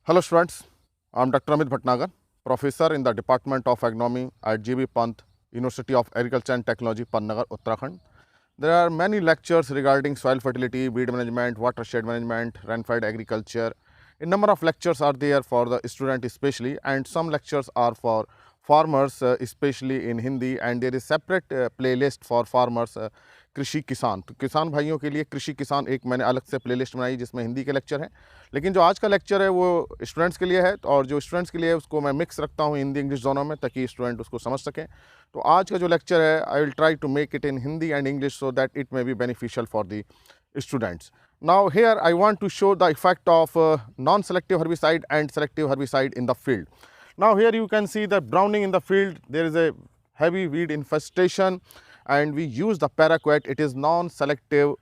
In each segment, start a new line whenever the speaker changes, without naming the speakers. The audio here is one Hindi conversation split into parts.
Hello students, I am Dr. Amit Bhatnagar, Professor in the Department of Agronomy at GB Pant, University of Agriculture and Technology, Pantnagar, Uttarakhand. There are many lectures regarding soil fertility, weed management, watershed management, rainfed agriculture. A number of lectures are there for the student especially, and some lectures are for farmers especially in Hindi, and there is separate playlist for farmers कृषि किसान। तो किसान भाइयों के लिए कृषि किसान एक मैंने अलग से प्लेलिस्ट बनाई जिसमें हिंदी के लेक्चर हैं, लेकिन जो आज का लेक्चर है वो स्टूडेंट्स के लिए है, और जो स्टूडेंट्स के लिए है उसको मैं मिक्स रखता हूँ हिंदी इंग्लिश दोनों में, ताकि स्टूडेंट उसको समझ सकें। तो आज का जो लेक्चर है I will try to make it in Hindi and English so that it may be beneficial for the students. Now here I want to show the effect of non-selective herbicide and selective herbicide in the field. Now here you can see the browning in the field. There is a heavy weed infestation and we use the paraquat. It is non-selective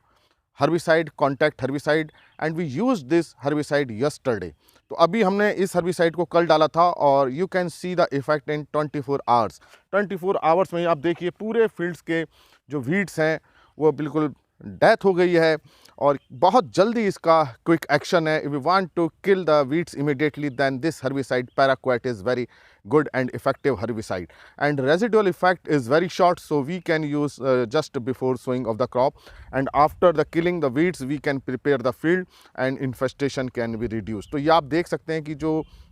herbicide, contact herbicide, and we used this herbicide yesterday. तो अभी हमने इस herbicide को कल डाला था और you can see the effect in 24 hours. 24 hours में आप देखिए पूरे fields के जो weeds हैं वो बिल्कुल डेथ हो गई है, और बहुत जल्दी इसका क्विक एक्शन है. If we want to kill the weeds immediately then this herbicide paraquat is very good and effective herbicide, and residual effect is very short, so we can use just before sowing of the crop, and after the killing the weeds we can prepare the field and infestation can be reduced. तो ये आप देख सकते हैं कि जो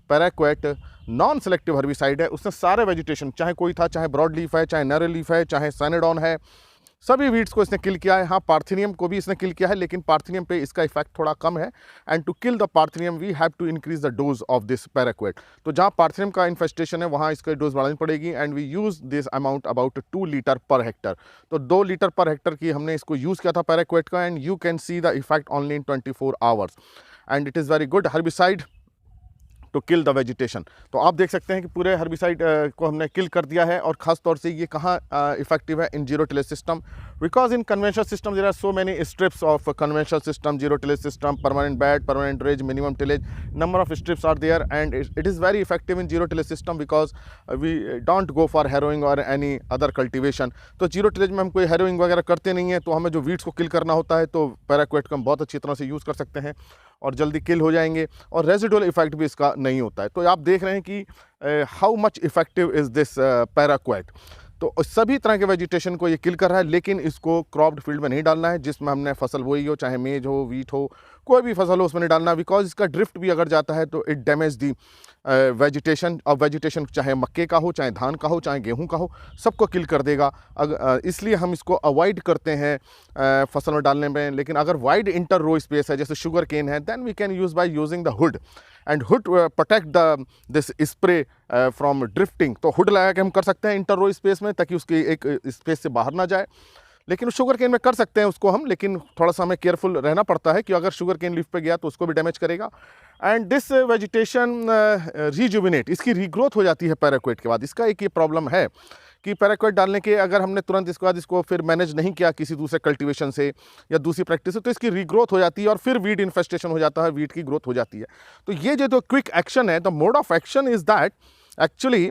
पैराक्वेट नॉन सेलेक्टिव हर्बिसाइड है उसने सारे वेजिटेशन, चाहे कोई था, चाहे ब्रॉड लीफ है, चाहे नैरो लीफ है, चाहे सैनेडॉन है, सभी वीड्स को इसने किल किया है. हाँ, पार्थिनियम को भी इसने किल किया है, लेकिन पार्थिनियम पे इसका इफेक्ट थोड़ा कम है. And to kill the parthenium we have to increase the dose of this paraquat. तो जहाँ पार्थिनियम का इन्फेस्टेशन है वहाँ इसका डोज बढ़ानी पड़ेगी, and we use this amount about 2 litre per hectare. तो 2 लीटर पर हेक्टर की हमने इसको यूज़ किया था पैराक्वेट का, and you can see the effect only in 24 hours, and it is very good herbicide to kill the vegetation. तो आप देख सकते हैं कि पूरे हर्बिसाइड को हमने किल कर दिया है, और ख़ास तौर से ये कहाँ इफेक्टिव है, in zero tillage system, because in conventional system there are so many strips of conventional system, zero tillage system, permanent bed, permanent ड्रेज, minimum tillage, number of strips are there, and it is very effective in zero tillage system because we don't go for harrowing or any other cultivation. तो जीरो टिलेज में हम कोई harrowing वगैरह करते नहीं है, तो हमें जो वीड्स को किल करना होता है तो पैराक्वेट को हम बहुत अच्छी तरह से यूज़ कर सकते हैं और जल्दी किल हो जाएंगे, और रेजिडुअल इफेक्ट भी इसका नहीं होता है. तो आप देख रहे हैं कि how much effective is this paraquat. तो सभी तरह के वेजिटेशन को ये किल कर रहा है, लेकिन इसको क्रॉप्ड फील्ड में नहीं डालना है जिसमें हमने फसल बोई हो, चाहे मेज हो, वीट हो, कोई भी फसल हो उसमें नहीं डालना, बिकॉज इसका ड्रिफ्ट भी अगर जाता है तो इट डैमेज दी वेजिटेशन. और वेजिटेशन चाहे मक्के का हो, चाहे धान का हो, चाहे गेहूं का हो, सबको किल कर देगा. इसलिए हम इसको अवॉइड करते हैं फसल में डालने में. लेकिन अगर वाइड इंटर रो स्पेस है जैसे शुगर केन है, then we can use by using the hood, and hood protect the this spray from drifting. तो हुड लगा के हम कर सकते हैं इंटर रो स्पेस में, ताकि उसकी एक स्पेस से बाहर ना जाए. लेकिन शुगर केन में कर सकते हैं उसको हम, लेकिन थोड़ा सा हमें केयरफुल रहना पड़ता है कि अगर शुगर केन लीफ पे गया तो उसको भी डैमेज करेगा. एंड दिस वेजिटेशन रिजुविनेट, इसकी रीग्रोथ हो जाती है पैराक्वेट के बाद. इसका एक ये प्रॉब्लम है कि पैराक्वेट डालने के अगर हमने तुरंत इसके बाद इसको फिर मैनेज नहीं किया किसी दूसरे कल्टीवेशन से या दूसरी प्रैक्टिस से, तो इसकी रीग्रोथ हो जाती है और फिर वीड इन्फेस्टेशन हो जाता है, वीड की ग्रोथ हो जाती है. तो ये जो क्विक एक्शन है, the mode of action is that actually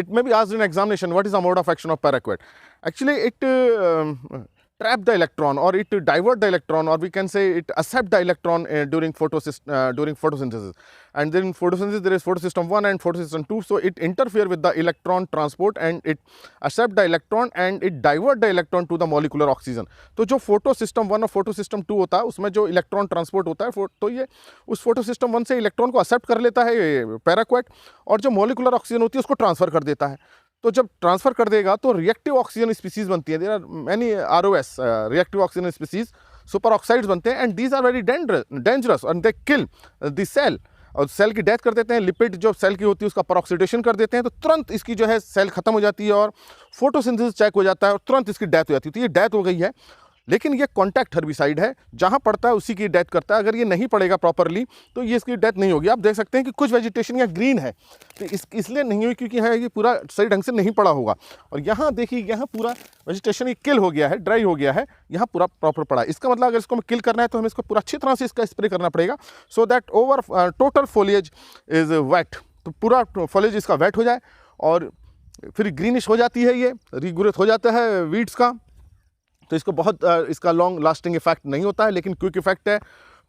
it may be asked in examination, what is the mode of action of paraquat? Actually it trap the electron, or it divert the electron, or we can say it accept the electron during photosynthesis. And then in photosynthesis there is photosystem 1 and photosystem 2, so it interfere with the electron transport and it accept the electron and it divert the electron to the molecular oxygen. तो जो photosystem 1 और photosystem 2 होता है उसमें जो इलेक्ट्रॉन ट्रांसपोर्ट होता है, तो ये उस photosystem 1 से इलेक्ट्रॉन को एक्सेप्ट कर लेता है पैराक्वेट, और जो मोलिकुलर ऑक्सीजन होती है उसको ट्रांसफर कर देता है. तो जब ट्रांसफर कर देगा तो रिएक्टिव ऑक्सीजन स्पीसीज बनती है. There are many ROS reactive oxygen species, super oxides बनते हैं, and these are very dangerous and they kill the cell, और सेल की डेथ कर देते हैं. लिपिड जो सेल की होती है उसका परऑक्सीडेशन कर देते हैं, तो तुरंत इसकी जो है सेल खत्म हो जाती है और फोटोसिंथेसिस चेक हो जाता है और तुरंत इसकी डेथ हो जाती है. तो ये डेथ हो गई है, लेकिन ये कॉन्टैक्ट हर्बिसाइड है, जहाँ पड़ता है उसी की डेथ करता है. अगर ये नहीं पड़ेगा प्रॉपरली तो ये इसकी डेथ नहीं होगी. आप देख सकते हैं कि कुछ वेजिटेशन यहाँ ग्रीन है, तो इसलिए नहीं हुई क्योंकि यहाँ ये पूरा सही ढंग से नहीं पड़ा होगा. और यहाँ देखिए, यहाँ पूरा वेजिटेशन किल हो गया है, ड्राई हो गया है, यहाँ पूरा प्रॉपर पड़ा है. इसका मतलब अगर इसको किल करना है तो हमें इसको पूरा अच्छी तरह से इसका स्प्रे करना पड़ेगा, so that over total foliage is wet. तो पूरा फोलिएज इसका वेट हो जाए और फिर ग्रीनिश हो जाती है, ये रीग्रोथ हो जाता है वीड्स का. तो इसको बहुत इसका लॉन्ग लास्टिंग इफेक्ट नहीं होता है, लेकिन क्विक इफेक्ट है.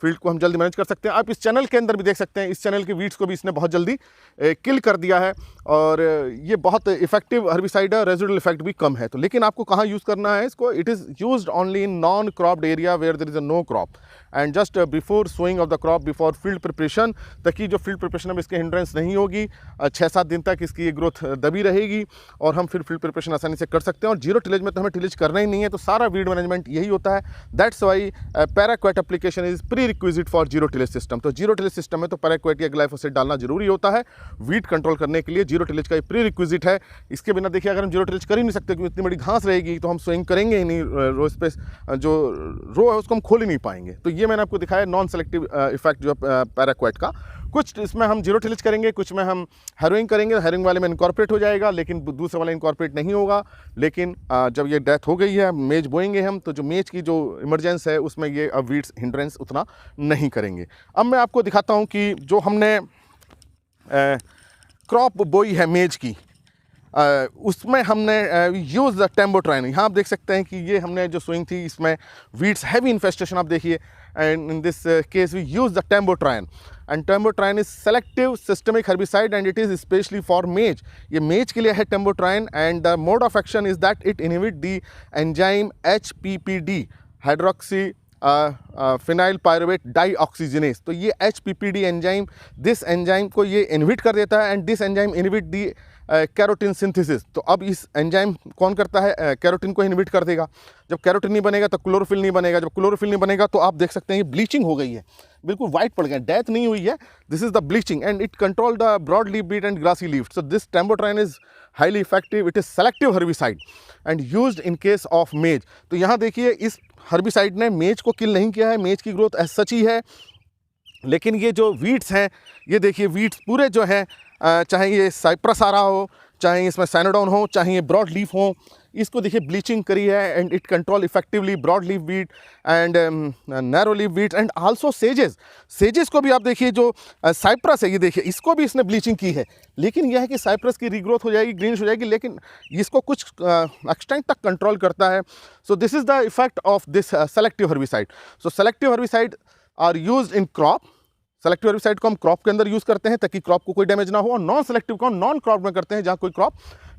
फील्ड को हम जल्दी मैनेज कर सकते हैं। आप इस चैनल के अंदर भी देख सकते हैं, इस चैनल के वीड्स को भी इसने बहुत जल्दी किल कर दिया है और ये बहुत इफेक्टिव हर्बिसाइड है, रेजिडुअल इफेक्ट भी कम है। तो लेकिन आपको कहाँ यूज़ करना है इसको, it is used only in non cropped area where there is a no crop and just before sowing of the crop, before field preparation, ताकि जो फील्ड प्रिपरेशन में इसके हिंड्रेंस नहीं होगी, 6-7 दिन तक इसकी ये ग्रोथ दबी रहेगी और हम फिर फील्ड प्रिपरेशन आसानी से कर सकते हैं। और जीरो टिलेज में तो हमें टिलेज करना ही नहीं है, तो सारा वीड मैनेजमेंट यही होता है। That's why parakeet application is pre requisite for zero tillage system. तो जीरो टिलेज सिस्टम में तो पैराक्वेट या ग्लाइफोसेट डालना जरूरी होता है वीड कंट्रोल करने के लिए। जीरो टिलेज का प्री रिक्विजिट है, इसके बिना देखिए अगर हम जीरो टिलेज कर ही नहीं सकते क्योंकि इतनी बड़ी घास रहेगी तो हम स्विंग करेंगे ही नहीं, रो स्पेस जो रो है उसको हम खोल ही नहीं पाएंगे। तो ये मैंने आपको दिखाया नॉन सेलेक्टिव इफेक्ट जो पैराक्वेट का। कुछ इसमें हम जीरो टिलेज करेंगे, कुछ में हम हैरोइंग करेंगे, हैरोइंग वाले में इनकॉर्पोरेट हो जाएगा लेकिन दूसरे वाला इनकॉर्पोरेट नहीं होगा। लेकिन जब ये डेथ हो गई है, मेज बोएंगे हम, तो जो मेज की जो इमरजेंस है उसमें ये अब वीड्स हिंड्रेंस उतना नहीं करेंगे। अब मैं आपको दिखाता हूँ कि जो हमने क्रॉप बोई है मेज की, उसमें हमने यूज़ द टेम्बोट्राइन। यहाँ आप देख सकते हैं कि ये हमने जो स्विंग थी इसमें वीड्स हैवी इन्फेस्टेशन आप देखिए, and in this case we use the tembotrione and tembotrione is selective systemic herbicide and it is specially for maize. ये मेज के लिए है tembotrione and the mode of action is that it inhibit the enzyme HPPD, hydroxy phenyl pyruvate dioxygenase. तो ये HPPD एंजाइम, दिस एंजाइम को ये इनहिबिट कर देता है and this enzyme inhibit the carotene synthesis. तो अब इस एंजाइम कौन करता है, कैरोटीन को इनहिबिट कर देगा। जब कैरोटीन नहीं बनेगा तो क्लोरोफिल नहीं बनेगा, जब क्लोरोफिल नहीं बनेगा तो आप देख सकते हैं ये ब्लीचिंग हो गई है, बिल्कुल वाइट पड़ गया, डेथ नहीं हुई है, this is the bleaching and it control the broad leaf weed and grassy leaf. So this tembotrione is highly effective, it is selective herbicide and used in case of maize. तो यहाँ देखिए इस हर्बिसाइड ने मेज को किल नहीं किया है, मेज की ग्रोथ एज सच ही है, लेकिन ये जो वीड्स हैं, ये देखिए वीड्स पूरे जो हैं, चाहे ये साइप्रस आ रहा हो, चाहे इसमें साइनोडोन हो, चाहे ये ब्रॉड लीफ हो, इसको देखिए ब्लीचिंग करी है and it control effectively broad leaf weed and narrow leaf weed and also सेजेस। सेजेस को भी आप देखिए, जो साइप्रस है ये देखिए, इसको भी इसने ब्लीचिंग की है, लेकिन यह है कि साइप्रस की रीग्रोथ हो जाएगी, ग्रीनिश हो जाएगी, लेकिन इसको कुछ एक्सटेंट तक कंट्रोल करता है। So this is the effect of this selective herbicide. So selective herbicide are used in crop. Selective herbicide को हम क्रॉप के अंदर यूज़ करते हैं ताकि क्रॉप को कोई डैमेज ना हो, और नॉन सेलेक्टिव को हम नॉन क्रॉप में करते हैं जहाँ कोई क्रॉप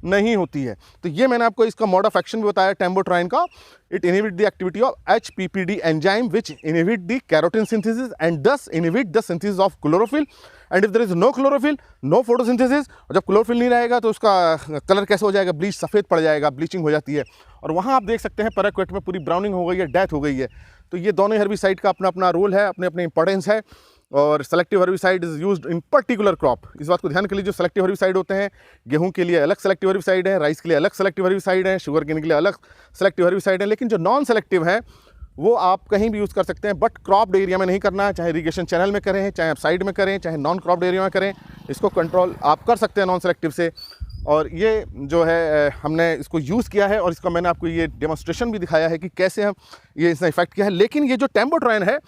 नहीं होती है। तो ये मैंने आपको इसका मोड ऑफ एक्शन भी बताया टेम्बोट्राइन का। It inhibit the activity of HPPD enzyme which inhibit the carotene synthesis and thus inhibit the synthesis of chlorophyll and if there is no chlorophyll no photosynthesis. और जब क्लोरोफिल नहीं रहेगा तो उसका कलर कैसे हो जाएगा, ब्लीच सफ़ेद पड़ जाएगा, ब्लीचिंग हो जाती है। और वहाँ आप देख सकते हैं पैराक्वेट में पूरी ब्राउनिंग हो गई है, डेथ हो गई है। तो ये दोनों हर्बिसाइड का अपना अपना रोल है, अपने अपने इंपॉर्टेंस है। और selective herbicide is used in particular crop. इस बात को ध्यान के लिए, जो सेलेक्टिव हर्बिसाइड होते हैं, गेहूं के लिए अलग सेलेक्टिव हर्बिसाइड है, राइस के लिए अलग सेलेक्टिव हर्बिसाइड है, शुगर केन के लिए अलग सेलेक्टिव हर्बिसाइड है, लेकिन जो नॉन सेलेक्टिव है वो आप कहीं भी यूज़ कर सकते हैं, बट क्रॉप्ड एरिया में नहीं करना है। चाहे इरीगेशन चैनल में करें, चाहे आप साइड में करें, चाहे नॉन क्रॉप्ड एरिया में करें, इसको कंट्रोल आप कर सकते हैं नॉन सेलेक्टिव से। और ये जो है हमने इसको यूज़ किया है और इसका मैंने आपको ये डेमोन्स्ट्रेशन भी दिखाया है कि कैसे हम ये इसने इफेक्ट किया है। लेकिन ये जो टेम्बोट्राइन है,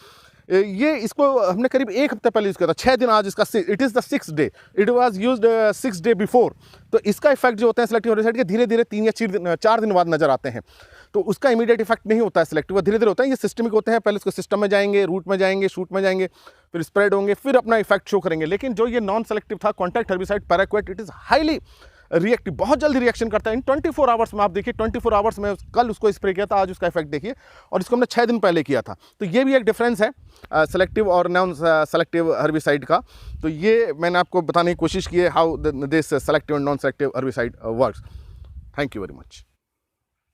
ये इसको हमने करीब 1 हफ्ते पहले यूज़ किया था, 6 दिन आज इसका, it is the 6th day, it was used 6 day before. तो इसका इफेक्ट जो होता है सेलेक्टिव हर्बिसाइड के धीरे धीरे 3 या 4 दिन बाद नजर आते हैं। तो उसका इमीडिएट इफेक्ट नहीं होता है सेलेक्टिव, धीरे धीरे होता है। ये सिस्टमिक होते हैं, पहले उसको सिस्टम में जाएंगे, रूट में जाएंगे, शूट में जाएंगे, फिर स्प्रेड होंगे, फिर अपना इफेक्ट शो करेंगे। लेकिन जो ये नॉन सेलेक्टिव था contact herbicide parakeet, it is highly reactive, बहुत जल्दी रिएक्शन करता है। इन 24 आवर्स में आप देखिए, 24 आवर्स में कल उसको स्प्रे किया था, आज उसका इफेक्ट देखिए, और इसको हमने 6 दिन पहले किया था। तो ये भी एक डिफरेंस है सेलेक्टिव और नॉन सेलेक्टिव हर्बिसाइड का। तो ये मैंने आपको बताने की कोशिश की है how this selective and non selective herbicide works. Thank you very much.